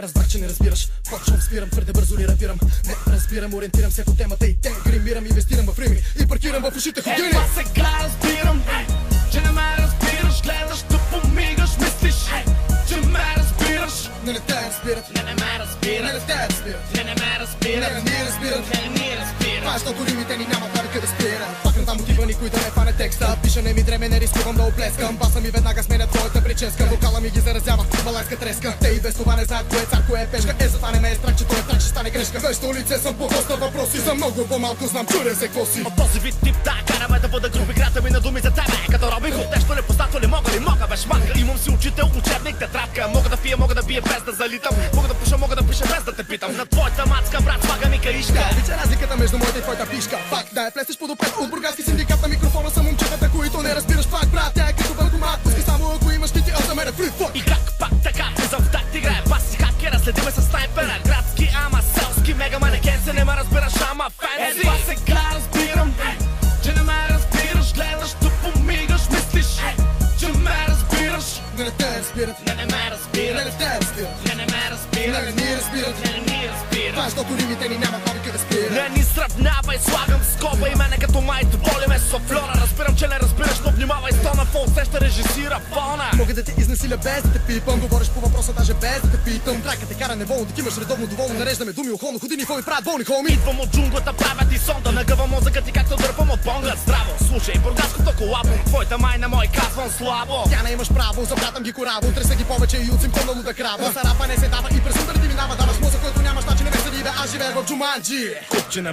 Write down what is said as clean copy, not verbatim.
Разбрах, че не разбираш. Почвам, спирам, твърде бързо ли рапирам. Не разбирам, ориентирам се по темата и те гримирам, инвестирам в рими и паркирам в ушите ходини. Това сега разбирам, че не ме разбираш. Гледаш, тъпо мигаш, мислиш, че ме разбираш. Не те разбират. Не ме разбират. Не те разбират. Не ме разбират. Не ни разбират. Не ни разбират. Това е, защото римите ни нямат навика да спират. Пакам там мотива, никой да не фане текста. Пишене ми дреме, не рискувам да оплескам. Баса ми веднага сменят твоята прическа. Вокала ми ги заразява, балайска треска. Те и без това не знаят кое е цар, кое е пешка. Затова не ме е страх, че той е трак, ще стане грешка. Вещо лице съм по доста въпроси, за много по-малко знам, чуря се какво си. От този вид тип, да, караме да бъда груб. Играта ми на думи за тебе, като Робин Худ. Нещо непознато ли мога, бе шматка. Имам си учител, учебник, тетрадка. Мога да пия, мога да бия без да залитам. Мога да пуша, мога да пиша без да те питам. На твоята мацка, брат, слага ми каишка. Вича разликата между моята и твоята пишка. Факт, да я плесеш подопред от бургаски синдикат. На микрофона са момчетата, които не разбираш пак, брат. Тя е като банкомат, пускай само ако имаш кити, а за мен е фри фак. И как пак така, влизам в такт играе. Баси хакера, следиме с снайпера. Градски, ама селски, мега манекен се не ме разбираш, ама фензи. Това сега разбирам, че не ме разбираш. Гледаш, тъпо мигаш, мислиш, че ме разбираш. Не те разбират. Не ме разбират. Не те разбират. Не ме разбират. Не ни разбират. Не ни разбират. Това е, защото римите ни нямат навика да спират. Не ни сравнявай, слагам в скоба и мене като майто боли ме софлора. Разбирам, че не разбираш, но внимавай с тона, фон усеща режисира фона. Мога да те изнасиля без да те пипам. Говориш по въпроса даже без да те питам. Трака те кара неволно, да кимаш редовно доволно. Нареждаме думи охолно, ходини, какво ми правят болни хоми. Идвам от джунглата, правя ти сонда. Нагъва мозъка ти както дърпам от бонга. Здраво, слушай, бургаското колабо. Твоята майна мой казвам слабо. Тя не имаш право, забратам ги кораво. Треса ги повече и от симптом на луда крава. Сарапа не се дава и през удар ти минава. Даваш мозък, който нямаш, значи не ме съди да аз живея в Джуманджи. Купчина